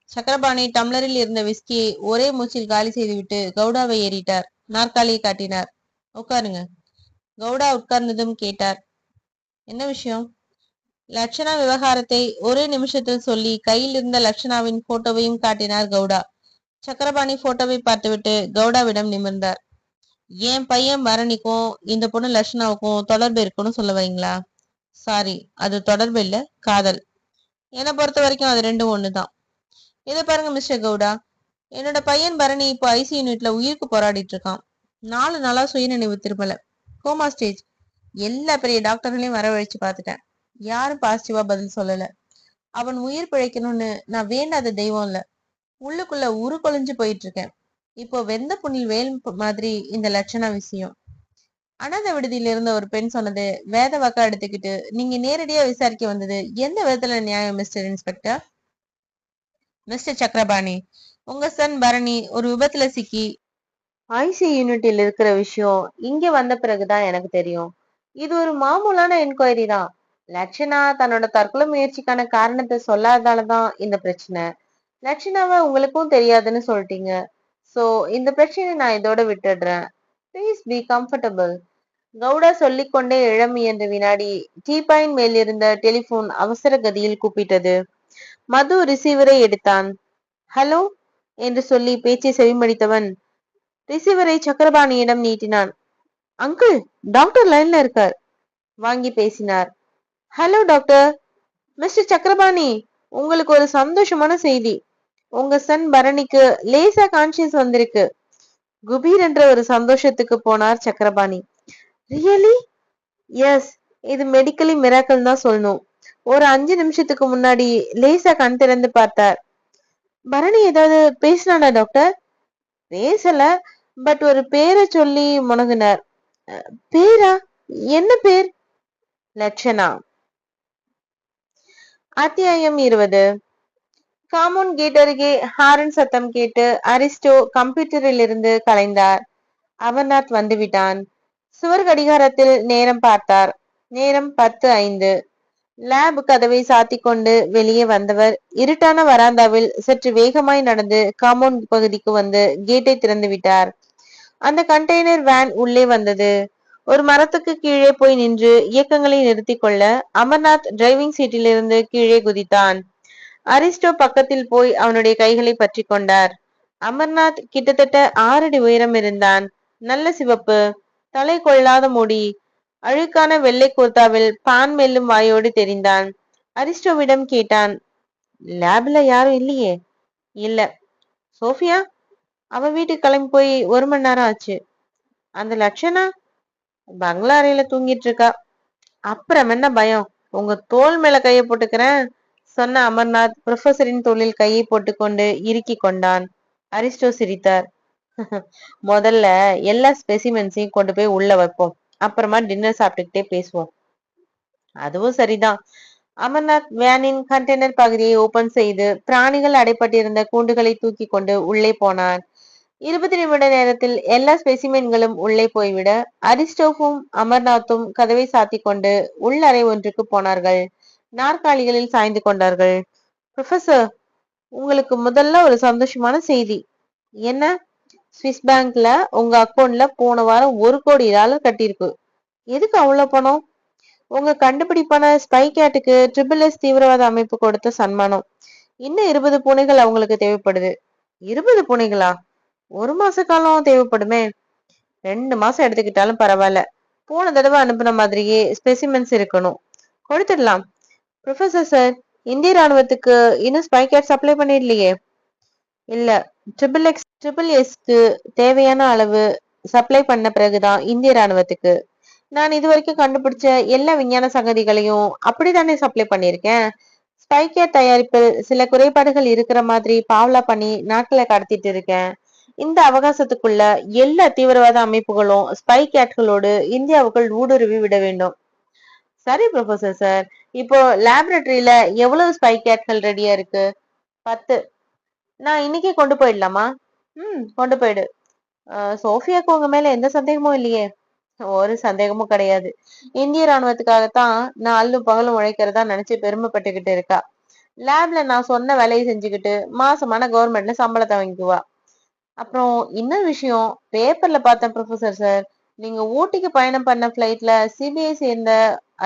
சக்கரபாணி டம்ளரில் இருந்த விஸ்கியை ஒரே மூச்சில் காலி செய்துவிட்டு கவுடாவை ஏறிட்டார். நாற்காலியை காட்டினார். உட்காருங்க. கவுடா உட்கார்ந்ததும் கேட்டார், என்ன விஷயம்? லட்சணா விவகாரத்தை ஒரே நிமிஷத்தில் சொல்லி கையில் இருந்த லட்சணாவின் போட்டோவையும் காட்டினார் கவுடா. சக்கரபாணி போட்டோவை பார்த்துவிட்டு கவுடாவிடம் நிமிர்ந்தார். என் பையன் பரணிக்கும் இந்த பொண்ணு லட்சணாவுக்கும் தொடர்பு இருக்குன்னு சொல்ல வரீங்களா? சாரி, அது தொடர்பு இல்ல, காதல். என்னை பொறுத்த வரைக்கும் அது ரெண்டும் ஒண்ணுதான். இதை பாருங்க மிஸ்டர் கவுடா, என்னோட பையன் பரணி இப்போ ஐசி யூனிட்ல உயிருக்கு போராடிட்டு இருக்கான். 4 நாளா சுயநினைவு திரும்பல, கோமா ஸ்டேஜ். எல்லா பெரிய டாக்டர்களையும் வரவழைச்சு பார்த்துட்டேன், யாரும் பாசிட்டிவா பதில் சொல்லல. அவன் உயிர் பிழைக்கணும்னு நான் வேண்டாத தெய்வம் இல்ல, உள்ளுக்குள்ள உரு கொலைஞ்சு போயிட்டு இருக்கேன். இப்போ வெந்த புண்ணில் வேல் மாதிரி இந்த லட்சணா விஷயம். அனாதை விடுதியில இருந்த ஒரு பெண் சொன்னது வேத வாக்கா எடுத்துக்கிட்டு நீங்க நேரடியா விசாரிக்க வந்தது எந்த விதத்துல நியாயம் மிஸ்டர் இன்ஸ்பெக்டர்? மிஸ்டர் சக்கரபாணி, உங்க சன் பரணி ஒரு விபத்துல சிக்கி ஐசி யூனிட்டில் இருக்கிற விஷயம் இங்க வந்த பிறகுதான் எனக்கு தெரியும். இது ஒரு மாமூலான என்கொயரி தான். லட்சணா தன்னோட தற்கொலை முயற்சிக்கான காரணத்தை சொல்லாததாலதான் இந்த பிரச்சனை. லட்சணாவை உங்களுக்கும் தெரியாதுன்னு சொல்லிட்டீங்க. சோ இந்த பிரச்சனையை நான் இதோட விட்டுடுறேன். Please be comfortable. கவுடா சொல்லிக்கொண்டே எழ முயன்ற வினாடி டீபாயின் மேல் இருந்த டெலிபோன் அவசர கதியில் கூப்பிட்டது. மது ரிசீவரை எடுத்தான். ஹலோ என்று சொல்லி பேச்சை செவிமடித்தவன் ரிசீவரை சக்கரபாணியிடம் நீட்டினான். அங்கிள், டாக்டர் லைன்ல இருக்கார். வாங்கி பேசினார். Hello doctor. மிஸ்டர் சக்கரபாணி, உங்களுக்கு ஒரு சந்தோஷமான செய்தி. உங்க சன் பரணிக்கு லேசா கான்சியஸ் வந்திருக்கு. குபீர் என்ற ஒரு சந்தோஷத்துக்கு போனார் சக்கரபாணி. ரியலி? எஸ், இது மெடிக்கலி மிராக்கல் தான் சொல்லணும். ஒரு 5 நிமிஷத்துக்கு முன்னாடி லேசா கண் திறந்து பார்த்தார். பரணி ஏதாவது பேசினானா டாக்டர்? பேசல, பட் ஒரு பேரை சொல்லி முனகினார். பேரா? என்ன பேர்? லட்சணா. அத்தியாயம் 20. காம்பவுண்ட் கேட் அருகே ஹாரன் சத்தம் கேட்டு அரிஸ்டோ கம்ப்யூட்டரில் இருந்து கலைந்தார். அமர்நாத் வந்துவிட்டான். சுவர் கடிகாரத்தில் நேரம் பார்த்தார். நேரம் 10:05. லேப் கதவை சாத்திக் கொண்டு வெளியே வந்தவர் இருட்டான வராந்தாவில் சற்று வேகமாய் நடந்து காம்பவுண்ட் பகுதிக்கு வந்து கேட்டை திறந்து விட்டார். அந்த கண்டெய்னர் வேன் உள்ளே வந்தது. ஒரு மரத்துக்கு கீழே போய் நின்று இயக்கங்களை நிறுத்தி கொள்ள அமர்நாத் டிரைவிங் சீட்டிலிருந்து கீழே குதித்தான். அரிஸ்டோ பக்கத்தில் போய் அவனுடைய கைகளை பற்றி கொண்டார். அமர்நாத் கிட்டத்தட்ட 6 அடி உயரம் இருந்தான். நல்ல சிவப்பு, தலை கொள்ளாத முடி, அழுக்கான வெள்ளை குர்தாவில் பான் மெல்லும் வாயோடு தெரிந்தான். அரிஸ்டோவிடம் கேட்டான், லேப்ல யாரும் இல்லையே? இல்ல. சோஃபியா? அவ வீட்டுக்கு கிளம்பி போய் 1 மணி நேரம் ஆச்சு. அந்த லட்சணா? பங்களா அறையில தூங்கிட்டு இருக்கா. அப்புறம் என்ன பயம்? உங்க தோல் மேல கையை போட்டுக்கிறேன் சொன்ன அமர்நாத் புரொஃபசரின் தோளில் கையை போட்டுக்கொண்டு இறுக்கி கொண்டான். அரிஸ்டோ சிரித்தார். முதல்ல எல்லா ஸ்பெசிமென்ஸையும் கொண்டு போய் உள்ள வைப்போம், அப்புறமா டின்னர் சாப்பிட்டுக்கிட்டே பேசுவோம். அதுவும் சரிதான். அமர்நாத் வேனின் கண்டெய்னர் பகுதியை ஓபன் செய்து பிராணிகள் அடைப்பட்டிருந்த கூண்டுகளை தூக்கி கொண்டு உள்ளே போனான். 20 நிமிட நேரத்தில் எல்லா ஸ்பெசிமென்களும் உள்ளே போய்விட அரிஸ்டோவும் அமர்நாத்தும் கதவை சாத்திக் கொண்டு உள்ளறை ஒன்றுக்கு போனார்கள். நாற்காலிகளில் சாய்ந்து கொண்டார்கள். ப்ரொஃபசர், உங்களுக்கு முதல்ல ஒரு சந்தோஷமான செய்தி. என்ன? ஸ்விஸ் பேங்க்ல உங்க அக்கௌண்ட்ல போன வாரம் $1 கோடி கட்டியிருக்கு. எதுக்கு அவ்வளவு பணம்? உங்க கண்டுபிடிப்பான ஸ்பை கேட்டுக்கு SSS தீவிரவாத அமைப்பு கொடுத்த சன்மானம். இன்னும் 20 பூனைகள் அவங்களுக்கு தேவைப்படுது. 20 பூனைகளா? 1 மாச காலம் தேவைப்படுமே. 2 மாசம் எடுத்துக்கிட்டாலும் பரவாயில்ல. போன தடவை அனுப்புன மாதிரியே ஸ்பெசிமென்ஸ் இருக்கணும். கொடுத்துடலாம். ப்ரொஃபசர் சார், இந்திய ராணுவத்துக்கு இன்னும் ஸ்பை கேட் சப்ளை பண்ணிடலையே. இல்ல, SSSக்கு தேவையான அளவு சப்ளை பண்ண பிறகுதான் இந்திய ராணுவத்துக்கு. நான் இது வரைக்கும் கண்டுபிடிச்ச எல்லா விஞ்ஞான சங்கதிகளையும் அப்படித்தானே சப்ளை பண்ணிருக்கேன். ஸ்பை கேட் தயாரிப்பில் சில குறைபாடுகள் இருக்கிற மாதிரி பாவலா பண்ணி நாட்களை கடத்திட்டு இருக்கேன். இந்த அவகாசத்துக்குள்ள எல்லா தீவிரவாத அமைப்புகளும் ஸ்பை கேட்களோடு இந்தியாவுக்குள் ஊடுருவி விட வேண்டும். சரி ப்ரொஃபசர் சார், இப்போ லேபரட்டரியில எவ்வளவு ஸ்பை கேட்கள் ரெடியா இருக்கு? 10. நான் இன்னைக்கே கொண்டு போயிடலாமா? கொண்டு போயிடு. சோஃபியாக்கு உங்க மேல எந்த சந்தேகமும் இல்லையே? ஒரு சந்தேகமும் கிடையாது. இந்திய ராணுவத்துக்காகத்தான் நான் அல்லும் பகலும் உழைக்கிறதா நினைச்சு பெருமைப்பட்டுக்கிட்டு இருக்கா. லேப்ல நான் சொன்ன வேலையை செஞ்சுக்கிட்டு மாசமான கவர்மெண்ட்ல சம்பளத்தை வாங்கிக்குவா. அப்புறம் இன்னொரு விஷயம், பேப்பர்ல பார்த்தேன் ப்ரொஃபசர் சார். நீங்க ஊட்டிக்கு பயணம் பண்ண பிளைட்ல சிபிஐ சேர்ந்த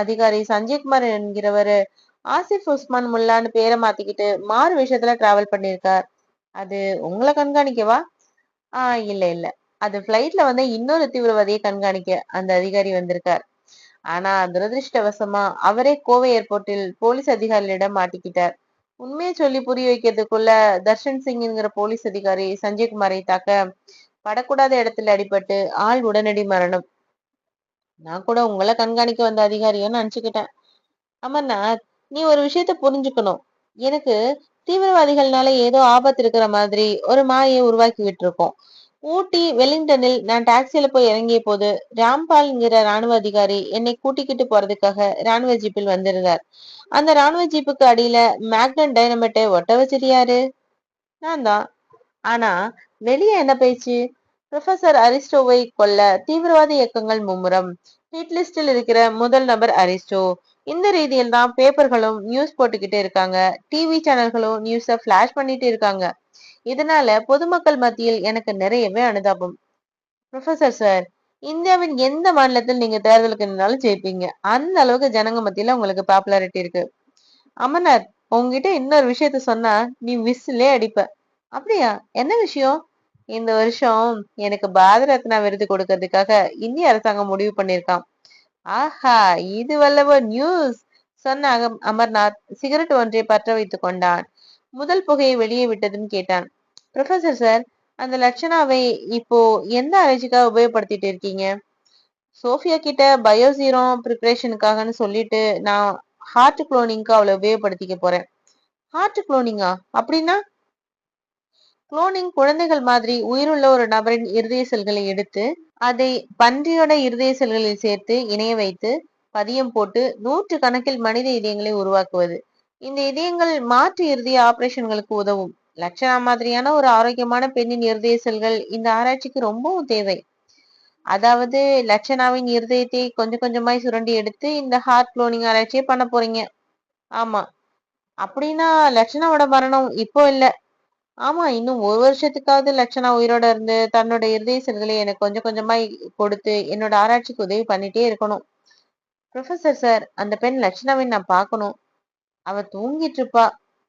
அதிகாரி சஞ்சய்குமார் என்கிறவரு ஆசிப் உஸ்மான் முல்லான்னு பேரை மாத்திக்கிட்டு மாறு விஷயத்துல டிராவல் பண்ணியிருக்கார். அது உங்களை கண்காணிக்கவா? இல்ல இல்ல. அது பிளைட்ல வந்து இன்னொரு தீவிரவாதியை கண்காணிக்க அந்த அதிகாரி வந்திருக்கார். ஆனா துரதிருஷ்டவசமா அவரே கோவை ஏர்போர்ட்டில் போலீஸ் அதிகாரிகளிடம் மாட்டிக்கிட்டார். உண்மையை சொல்லி புரிய வைக்கிறதுக்குள்ள தர்ஷன் சிங்ங்கிற போலீஸ் அதிகாரி சஞ்சய்குமாரை தாக்க படக்கூடாத இடத்துல அடிபட்டு ஆள் உடனடி மரணம். நான் கூட உங்களை கண்காணிக்க வந்த அதிகாரியோன்னு நினைச்சுக்கிட்டேன். அமர்நாத், நீ ஒரு விஷயத்த புரிஞ்சுக்கணும். எனக்கு தீவிரவாதிகள்னால ஏதோ ஆபத்து இருக்கிற மாதிரி ஒரு மாயை உருவாக்கி விட்டுருக்கோம். ஊட்டி வெலிங்டனில் நான் டாக்ஸில போய் இறங்கிய போது ராம்பால்ங்கிற ராணுவ அதிகாரி என்னை கூட்டிக்கிட்டு போறதுக்காக ராணுவ ஜீப்பில் வந்திருந்தார். அந்த ராணுவ ஜீப்புக்கு அடியில மேக்னட் டைனமைட்டை ஒட்ட வச்சது யாரு? நான் தான். ஆனா வெளியே என்ன பேச்சு? ப்ரொஃபசர் அரிஸ்டோவை கொல்ல தீவிரவாத இயக்கங்கள் மும்முரம். ஹிட் லிஸ்டில் இருக்கிற முதல் நபர் அரிஸ்டோ. இந்த ரீதியில் தான் பேப்பர்களும் நியூஸ் போட்டுக்கிட்டே இருக்காங்க. டிவி சேனல்களும் நியூஸ பிளாஷ் பண்ணிட்டு இருக்காங்க. இதனால பொதுமக்கள் மத்தியில் எனக்கு நிறையவே அனுதாபம். ப்ரொஃபசர் சார், இந்தியாவின் எந்த மாநிலத்தில் நீங்க தேர்தலுக்கு நின்னாலும் ஜெயிப்பீங்க. அந்த அளவுக்கு ஜனங்க மத்தியில உங்களுக்கு பாப்புலாரிட்டி இருக்கு. அமர்நாத், உங்ககிட்ட இன்னொரு விஷயத்த சொன்னா நீ விசிலே அடிப்ப. அப்படியா? என்ன விஷயம்? இந்த வருஷம் எனக்கு பாரத ரத்னா விருது கொடுக்கறதுக்காக இந்திய அரசாங்கம் முடிவு பண்ணிருக்கான். ஆஹா, இது வல்லவோ நியூஸ்! சொன்ன அமர்நாத் சிகரெட் ஒன்றை பற்ற வைத்துக் கொண்டான். முதல் புகையை வெளியே விட்டதும் கேட்டான். ப்ரொஃபசர் சார், அந்த லட்சணாவை இப்போ எந்த ஆராய்ச்சிக்காக உபயோகப்படுத்திட்டு இருக்கீங்க? சோஃபியா கிட்ட பயோசீரம் ப்ரிப்பரேஷனுக்காகன்னு சொல்லிட்டு நான் ஹார்ட் குளோனிங்க்கு அவளை உபயோகப்படுத்திக்க போறேன். ஹார்ட் குளோனிங்கா? அப்படின்னா? குளோனிங் குழந்தைகள் மாதிரி உயிருள்ள ஒரு நபரின் இருதய செல்களை எடுத்து அதை பன்றியோட இருதய செல்களில் சேர்த்து இணைய வைத்து பதியம் போட்டு 100 கணக்கில் மனித இதயங்களை உருவாக்குவது. இந்த இதயங்கள் மாற்று இருதய ஆபரேஷன்களுக்கு உதவும். லட்சணா மாதிரியான ஒரு ஆரோக்கியமான பெண்ணின் இருதய செல்கள் இந்த ஆராய்ச்சிக்கு ரொம்பவும் தேவை. அதாவது லட்சணாவின் இருதயத்தை கொஞ்சம் கொஞ்சமாய் சுரண்டி எடுத்து இந்த ஹார்ட் குளோனிங் ஆராய்ச்சியை பண்ண போறீங்க. ஆமா. அப்படின்னா லட்சணாவோட மரணம் இப்போ இல்ல. ஆமா, இன்னும் ஒரு வருஷத்துக்காவது லட்சணா உயிரோட இருந்து தன்னோட இருதய செல்களை எனக்கு கொஞ்சம் கொஞ்சமாய் கொடுத்து என்னோட ஆராய்ச்சிக்கு உதவி பண்ணிட்டே இருக்கணும். ப்ரொஃபசர் சார், அந்த பெண் லட்சணாவை நான் பார்க்கணும். அவ தூங்கிட்டு இருப்பா.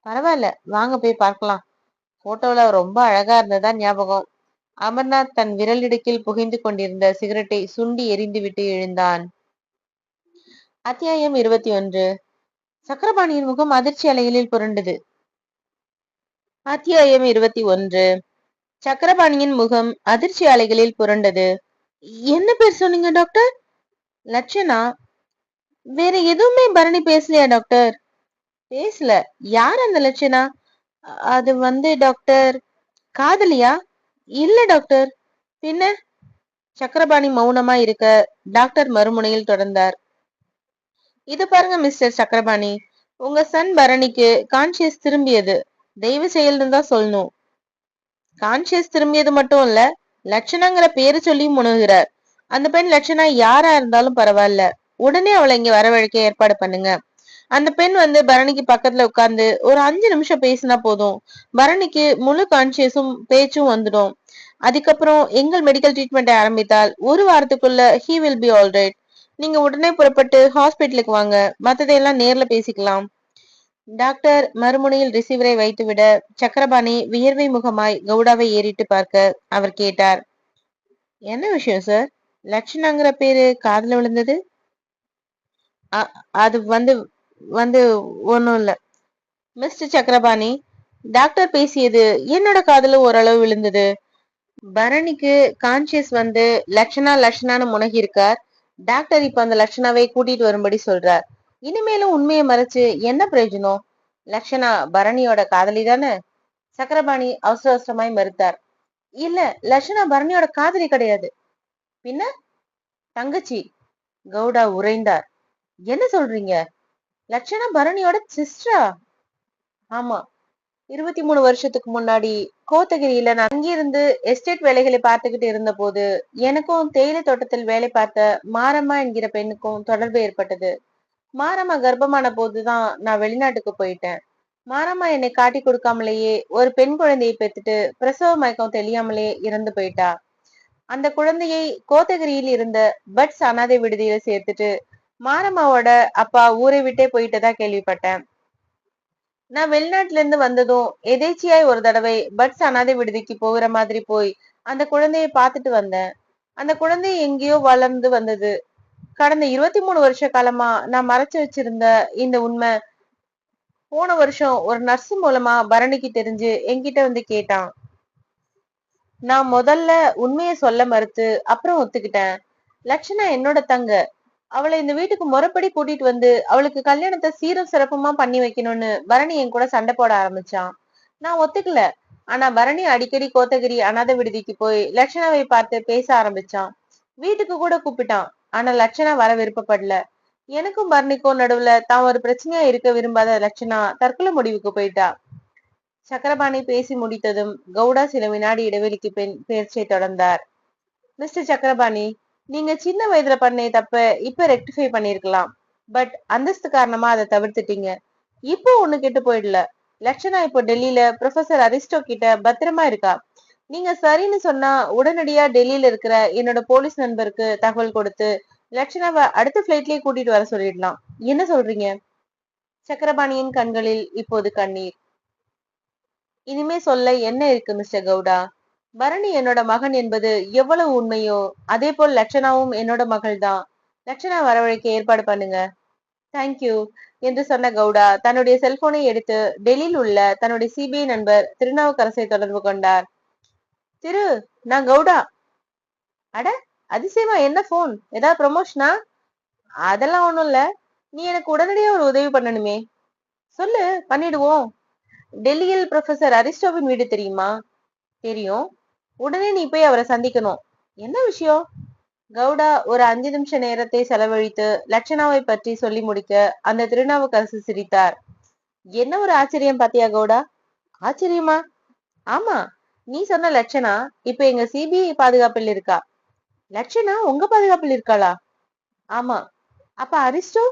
பரவாயில்ல, வாங்க போய் பார்க்கலாம். போட்டோல ரொம்ப அழகா இருந்ததா ஞாபகம். அமர்நாத் தன் விரலிடுக்கில் புகைந்து கொண்டிருந்த சிகரெட்டை சுண்டி எரிந்துவிட்டு எழுந்தான். அத்தியாயம் 21. சக்கரபாணியின் முகம் அதிர்ச்சி அலைகளில் புரண்டது. அத்தியாயம் 21. சக்கரபாணியின் முகம் அதிர்ச்சி அலைகளில் புரண்டது. என்ன பேர் சொன்னீங்க டாக்டர்? லட்சணா. வேற எதுவுமே பரணி பேசலையா டாக்டர்? பேசல. யார் அந்த லட்சணா? அது வந்து டாக்டர். காதலியா? இல்ல டாக்டர். பின்ன? சக்கரபாணி மௌனமா இருக்க டாக்டர் மறுமுனையில் தொடர்ந்தார். இது பாருங்க மிஸ்டர் சக்கரபாணி, உங்க சன் பரணிக்கு கான்சியஸ் திரும்பியது. தெய்வ செயல்னு தான் சொல்லணும். கான்சியஸ் திரும்பியது மட்டும் இல்ல, லட்சணாங்கிற பேரு சொல்லியும் முணுகிறார். அந்த பெண் லட்சணா யாரா இருந்தாலும் பரவாயில்ல, உடனே அவளை இங்க வரவழைக்க ஏற்பாடு பண்ணுங்க. அந்த பெண் வந்து பரணிக்கு பக்கத்துல உட்கார்ந்து ஒரு 5 நிமிஷம் பேசினா போதும். பரணிக்கு முழு கான்சியஸும் பேச்சும் வந்துடும். அதுக்கப்புறம் எங்கள் மெடிக்கல் ட்ரீட்மெண்ட் ஆரம்பித்தால் 1 வாரத்துக்குள்ள he will be all right. நீங்க உடனே புறப்பட்டு ஹாஸ்பிட்டலுக்கு வாங்க, மத்ததையெல்லாம் நேர்ல பேசிக்கலாம். டாக்டர் மறுமுனையில் ரிசீவரை வைத்துவிட சக்கரபாணி வியர்வை முகமாய் கவுடாவை ஏறிட்டு பார்க்க அவர் கேட்டார். என்ன விஷயம் சார்? லட்சணாங்கிற பேரு காதுல விழுந்தது? அது வந்து வந்து ஒண்ணும் இல்ல மிஸ்டர் சக்கரபாணி. டாக்டர் பேசியது என்னோட காதுல ஓரளவு விழுந்தது. பரணிக்கு கான்சியஸ் வந்து லட்சணா லட்சணான்னு முனகி இருக்கார். டாக்டர் இப்ப அந்த லட்சணாவை கூட்டிட்டு வரும்படி சொல்றார். இனிமேலும் உண்மையை மறைச்சு என்ன பிரயோஜனம்? லட்சணா பரணியோட காதலி தானே? சக்கரபாணி அவசர அவசரமாய் மறுத்தார். இல்ல, லட்சணா பரணியோட காதலி கிடையாது. பின்ன? தங்கச்சி. கவுடா உறைந்தார். என்ன சொல்றீங்க? லட்சணா பரணியோட சிஸ்டரா? ஆமா. 23 வருஷத்துக்கு முன்னாடி கோத்தகிரியில நான் அங்கிருந்து எஸ்டேட் வேலைகளை பார்த்துக்கிட்டு இருந்த போது எனக்கும் தேயிலை தோட்டத்தில் வேலை பார்த்த மாரம்மா என்கிற பெண்ணுக்கும் தொடர்பு ஏற்பட்டது. மாரம்மா கர்ப்பமான போதுதான் நான் வெளிநாட்டுக்கு போயிட்டேன். மாரம்மா என்னை காட்டி கொடுக்காமலேயே ஒரு பெண் குழந்தையை பெத்துட்டு பிரசவ மயக்கம் தெளியாமலே இறந்து போயிட்டா. அந்த குழந்தையை கோத்தகிரியில் இருந்த பட்ஸ் அனாதை விடுதியில சேர்த்துட்டு மாரம்மாவோட அப்பா ஊரை விட்டே போயிட்டதா கேள்விப்பட்டேன். நான் வெளிநாட்டுல இருந்து வந்ததும் எதேச்சியாய் ஒரு தடவை பட்ஸ் அனாதை விடுதிக்கு போகிற மாதிரி போய் அந்த குழந்தைய பாத்துட்டு வந்தேன். அந்த குழந்தை எங்கேயோ வளர்ந்து வந்தது. கடந்த 23 வருஷ காலமா நான் மறைச்சு வச்சிருந்த இந்த உண்மை போன வருஷம் ஒரு நர்ஸ் மூலமா பரணிக்கு தெரிஞ்சு என்கிட்ட வந்து கேட்டான். நான் முதல்ல உண்மையை சொல்ல மறுத்து அப்புறம் ஒத்துக்கிட்டேன். லட்சணா என்னோட தங்க. அவளை இந்த வீட்டுக்கு முறைப்படி கூட்டிட்டு வந்து அவளுக்கு கல்யாணத்தை சீரும் சிறப்புமா பண்ணி வைக்கணும்னு பரணி என் கூட சண்டை போட ஆரம்பிச்சான். நான் ஒத்துக்கல. ஆனா பரணி அடிக்கடி கோத்தகிரி அனாதை விடுதிக்கு போய் லட்சணாவை பார்த்து பேச ஆரம்பிச்சான். வீட்டுக்கு கூட கூப்பிட்டான். ஆனா லட்சணா வர விருப்பப்படல. எனக்கும் பரணிக்கும் நடுவுல தான் ஒரு பிரச்சனையா இருக்க விரும்பாத லட்சணா தற்கொலை முடிவுக்கு போயிட்டா. சக்கரபாணி பேசி முடித்ததும் கவுடா சில வினாடி இடைவெளிக்கு பின் பேச்சை தொடர்ந்தார். மிஸ்டர் சக்கரபாணி, நீங்க சின்ன வயதுல பண்ண தப்ப இப்ப ரெக்டிஃபை பண்ணிருக்கலாம். பட் அந்தஸ்து காரணமா அதை தவிர்த்துட்டீங்க. இப்போ ஒண்ணு கெட்டு போயிடல. லட்சணா இப்போ டெல்லியில ப்ரொஃபசர் அரிஸ்டோ கிட்ட பத்திரமா இருக்கா. நீங்க சரின்னு சொன்னா உடனடியா டெல்லியில இருக்கிற என்னோட போலீஸ் நண்பருக்கு தகவல் கொடுத்து லட்சணாவை அடுத்த பிளைட்லயே கூட்டிட்டு வர சொல்லிடலாம். என்ன சொல்றீங்க? சக்கரபாணியின் கண்களில் இப்போது கண்ணீர். இனிமே சொல்ல என்ன இருக்கு மிஸ்டர் கவுடா? பரணி என்னோட மகன் என்பது எவ்வளவு உண்மையோ அதே போல் லட்சணாவும் என்னோட மகள் தான். லட்சணா வரவழைக்க ஏற்பாடு பண்ணுங்க. தேங்க்யூ என்று சொன்ன கவுடா தன்னுடைய செல்போனை எடுத்து டெல்லியில் உள்ள தன்னுடைய சிபிஐ நண்பர் திருநாவுக்கரசை தொடர்பு கொண்டார். திரு, நான் கவுடா. அட, அதிசயமா, என்ன போன்? ஏதாவது ப்ரமோஷனா? அதெல்லாம் ஒண்ணும் இல்ல. நீ எனக்கு உடனடியா ஒரு உதவி பண்ணணுமே. சொல்லு, பண்ணிடுவோம். டெல்லியில் ப்ரொஃபசர் அரிஸ்டோவின் வீடு தெரியுமா? தெரியும். உடனே நீ போய் அவரை சந்திக்கணும். என்ன விஷயம்? கவுடா ஒரு 5 நிமிஷ நேரத்தை செலவழித்து லட்சணாவை பற்றி சொல்லி முடிக்க அந்த திருநாவுக்கரசு சிரித்தார். என்ன ஒரு ஆச்சரியம் பாத்தியா கவுடா? ஆச்சரியமா? ஆமா, நீ சொன்ன லட்சணா இப்ப எங்க சிபிஐ பாதுகாப்பில் இருக்கா. லட்சணா உங்க பாதுகாப்பில் இருக்காளா? ஆமா. அப்ப அரிஸ்டோ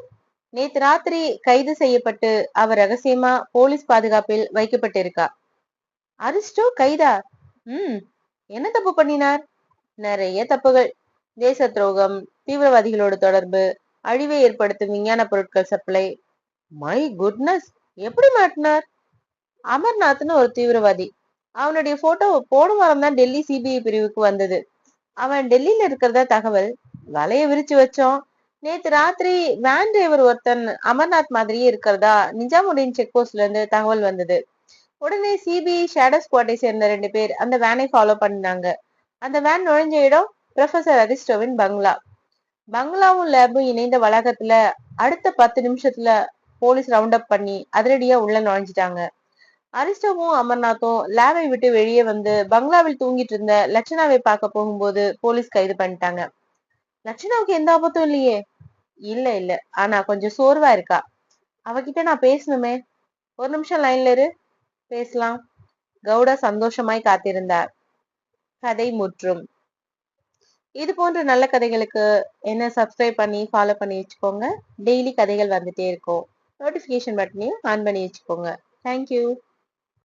நேத்து ராத்திரி கைது செய்யப்பட்டு அவர் ரகசியமா போலீஸ் பாதுகாப்பில் வைக்கப்பட்டிருக்கா. அரிஸ்டோ கைதா? என்ன தப்பு பண்ணினார்? நிறைய தப்புகள். தேச துரோகம், தீவிரவாதிகளோட தொடர்பு, அழிவை ஏற்படுத்தும் விஞ்ஞான பொருட்கள் சப்ளை. மை குட்னஸ், எப்படி மாட்டினார்? அமர்நாத்னு ஒரு தீவிரவாதி. அவனுடைய போட்டோ போன வாரம் தான் டெல்லி சிபிஐ பிரிவுக்கு வந்தது. அவன் டெல்லியில இருக்கிறதா தகவல். வலைய விரிச்சு வச்சோம். நேத்து ராத்திரி வேன் டிரைவர் ஒருத்தன் அமர்நாத் மாதிரியே இருக்கிறதா நிஜாமுதீன் செக் போஸ்ட்ல இருந்து தகவல் வந்தது. உடனே சிபிஐ ஷேடோ ஸ்குவாட்டை சேர்ந்த 2 பேர் அந்த வேனை ஃபாலோ பண்ணாங்க. அந்த வேன் நுழைஞ்ச இடம் ப்ரொஃபசர் அரிஸ்டோவின் பங்களா. பங்களாவும் லேபும் இணைந்த வளாகத்துல அடுத்த 10 நிமிஷத்துல போலீஸ் ரவுண்ட் அப் பண்ணி அதிரடியா உள்ள நுழைஞ்சிட்டாங்க. அரிஸ்டோவும் அமர்நாத்தும் லேபை விட்டு வெளியே வந்து பங்களாவில் தூங்கிட்டு இருந்த லட்சணாவை பார்க்க போகும்போது போலீஸ் கைது பண்ணிட்டாங்க. லட்சணாவுக்கு எந்த ஆபத்தும் இல்லையே? இல்ல இல்ல, ஆனா கொஞ்சம் சோர்வா இருக்கா. அவகிட்ட நான் பேசணுமே. ஒரு நிமிஷம் லைன்ல இரு, பேசலாம். கவுடா சந்தோஷமாய் காத்திருந்தார். கதை முற்றும். இது போன்ற நல்ல கதைகளுக்கு என்ன சப்ஸ்கிரைப் பண்ணி ஃபாலோ பண்ணி வச்சுக்கோங்க. டெய்லி கதைகள் வந்துட்டே இருக்கும். நோட்டிபிகேஷன் பட்டனையும் ஆன் பண்ணி வச்சுக்கோங்க. தேங்க்யூ.